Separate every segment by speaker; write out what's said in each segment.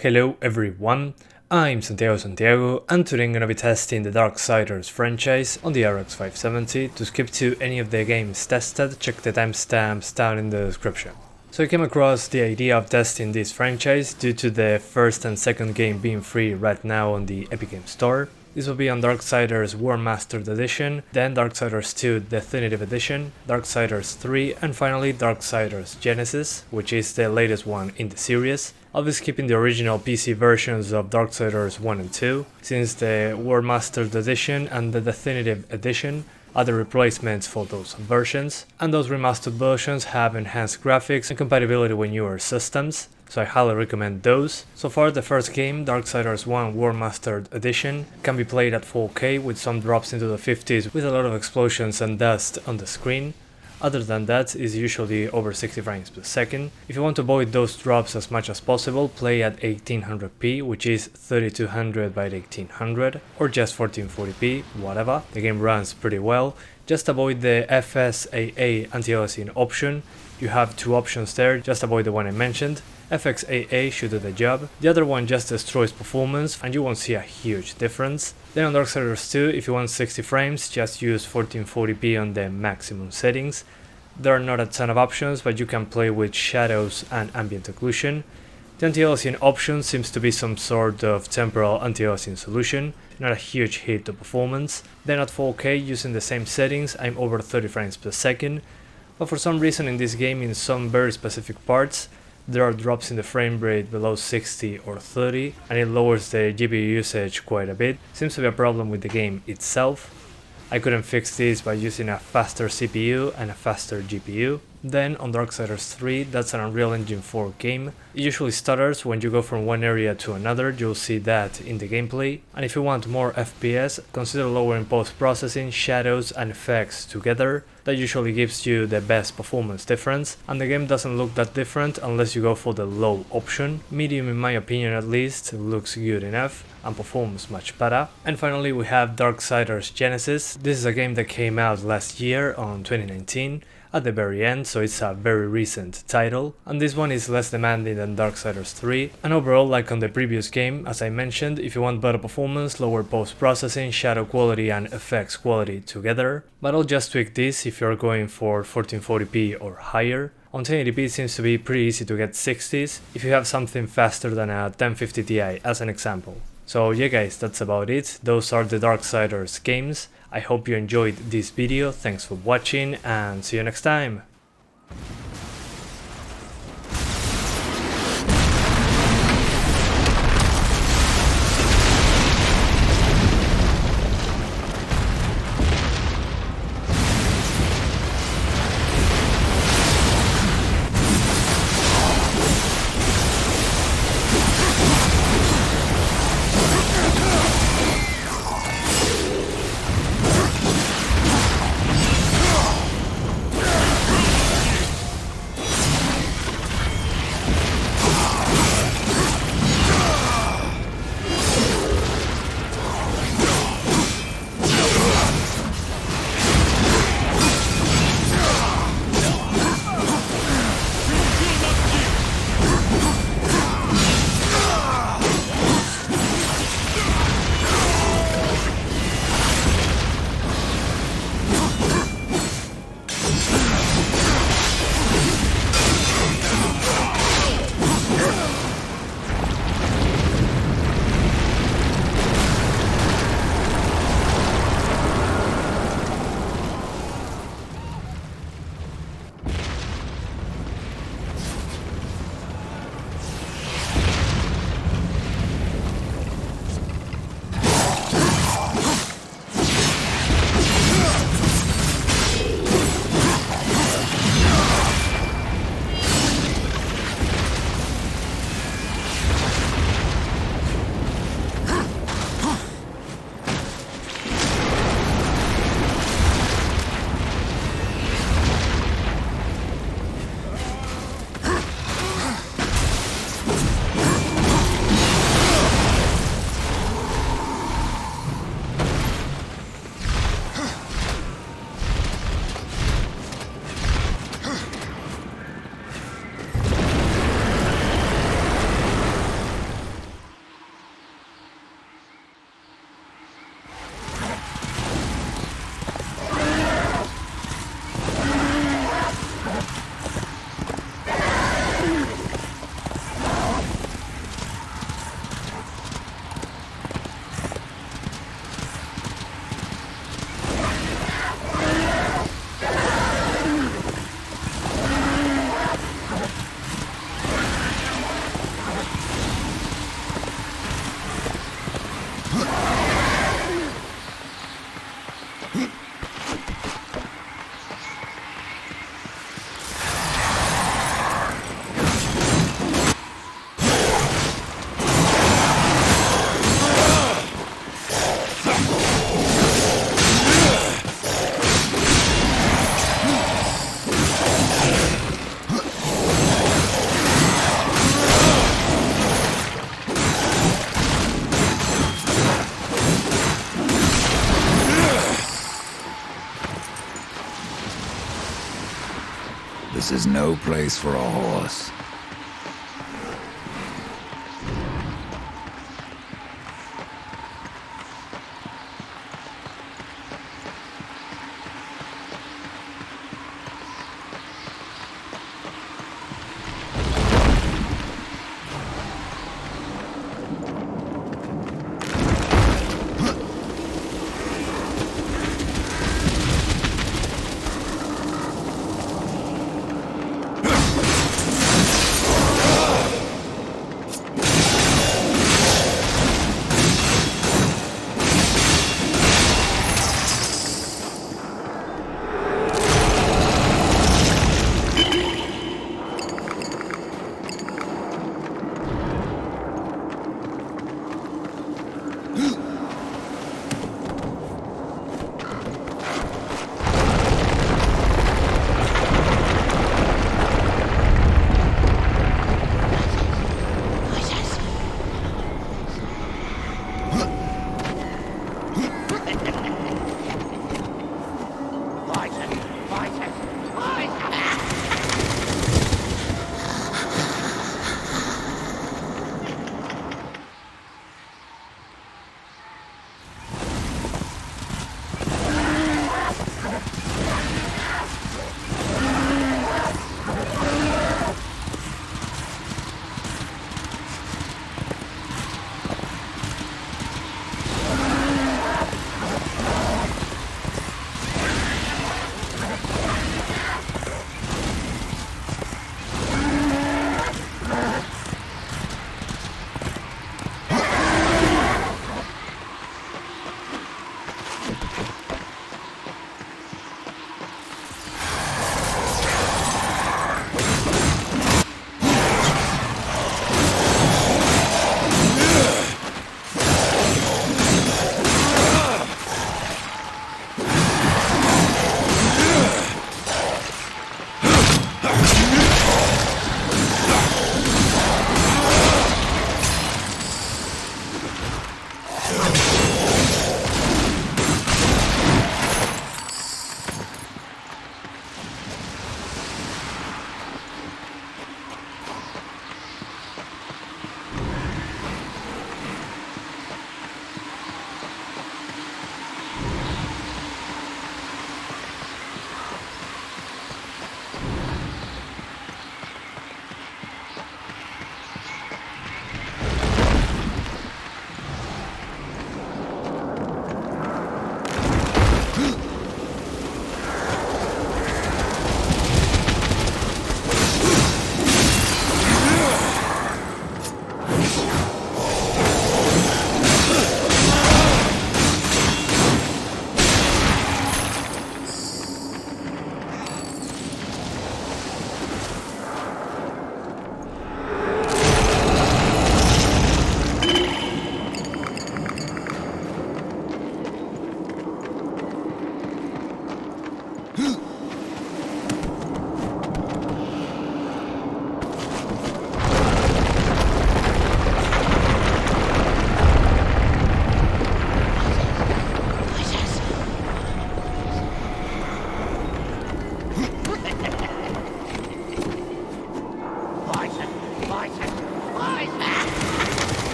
Speaker 1: Hello everyone, I'm Santiago and today I'm gonna be testing the Darksiders franchise on the RX 570. To skip to any of the games tested, check the timestamps down in the description. So I came across the idea of testing this franchise due to the first and second game being free right now on the Epic Games Store. This will be on Darksiders Warmastered Edition, then Darksiders 2 Deathinitive Edition, Darksiders 3 and finally Darksiders Genesis, which is the latest one in the series. I'll be skipping the original PC versions of Darksiders 1 and 2, since the Warmastered Edition and the Deathinitive Edition are the replacements for those versions, and those remastered versions have enhanced graphics and compatibility with newer systems, so I highly recommend those. So far the first game, Darksiders 1 Warmastered Edition, can be played at 4K with some drops into the 50s with a lot of explosions and dust on the screen. Other than that, is usually over 60 frames per second. If you want to avoid those drops as much as possible, play at 1800p, which is 3200 by 1800, or just 1440p, whatever. The game runs pretty well. Just avoid the FSAA anti-aliasing option. You have two options there, just avoid the one I mentioned. FXAA should do the job. The other one just destroys performance and you won't see a huge difference. Then on Darksiders 2, if you want 60 frames, just use 1440p on the maximum settings. There are not a ton of options, but you can play with shadows and ambient occlusion. The anti-aliasing option seems to be some sort of temporal anti-aliasing solution, not a huge hit to performance. Then at 4K, using the same settings, I'm over 30 frames per second. But for some reason in this game, in some very specific parts, there are drops in the frame rate below 60 or 30, and it lowers the GPU usage quite a bit. Seems to be a problem with the game itself. I couldn't fix this by using a faster CPU and a faster GPU. Then on Darksiders 3, that's an Unreal Engine 4 game. It usually stutters when you go from one area to another, you'll see that in the gameplay. And if you want more FPS, consider lowering post-processing, shadows and effects together. That usually gives you the best performance difference, and the game doesn't look that different unless you go for the low option. Medium, in my opinion at least, looks good enough and performs much better. And finally we have Darksiders Genesis. This is a game that came out last year on 2019. At the very end, so it's a very recent title, and this one is less demanding than Darksiders 3, and overall, like on the previous game, as I mentioned, if you want better performance, lower post-processing, shadow quality and effects quality together, but I'll just tweak this if you're going for 1440p or higher. On 1080p it seems to be pretty easy to get 60s, if you have something faster than a 1050 Ti as an example. So yeah guys, that's about it, those are the Darksiders games. I hope you enjoyed this video, thanks for watching and see you next time!
Speaker 2: This is no place for a horse.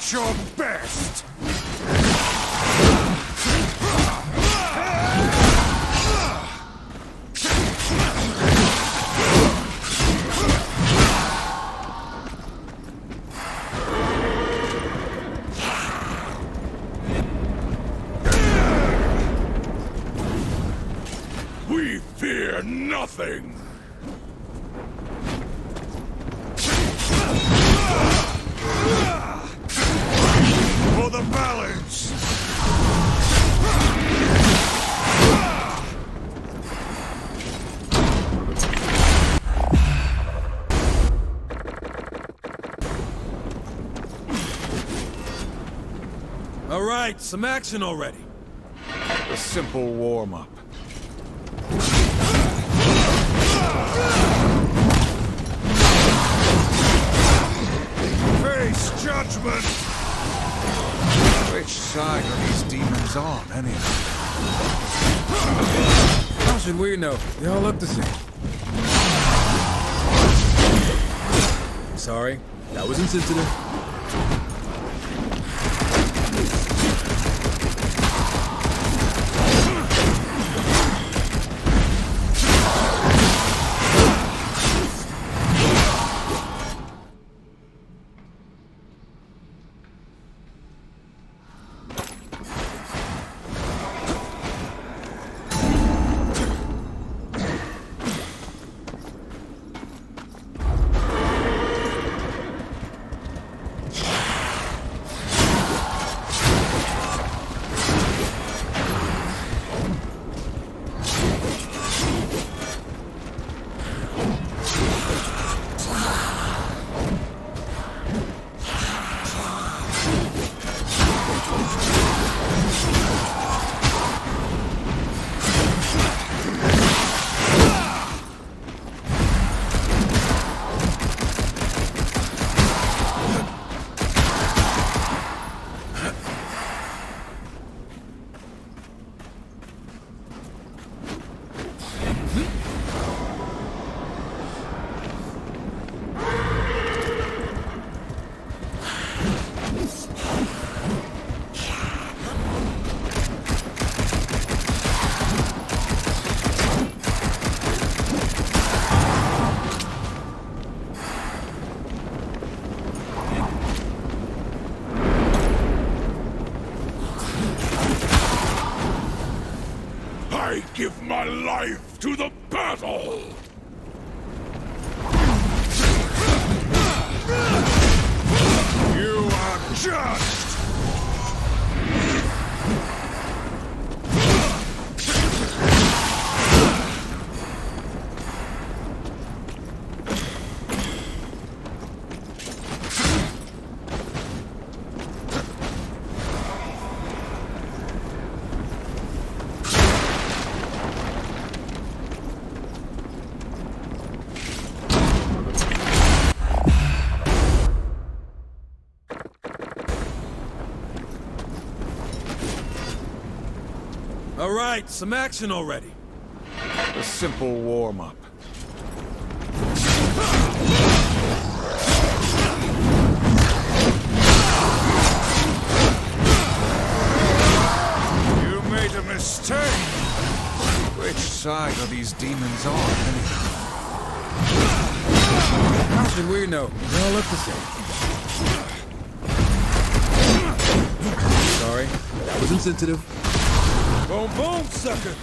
Speaker 2: at your best! We fear nothing! For the balance!
Speaker 3: All right, some action already.
Speaker 2: A simple warm-up.
Speaker 3: Face judgment!
Speaker 2: Which side are these demons on, anyhow?
Speaker 3: How should we know? They all look the same. Sorry, that was insensitive.
Speaker 2: I give my life to the battle! You are just!
Speaker 3: All right, some action already.
Speaker 2: A simple warm-up. You made a mistake! Which side are these demons on, anyhow?
Speaker 3: How should we know? They all look the same. Sorry, that was insensitive. Boom, boom, sucker!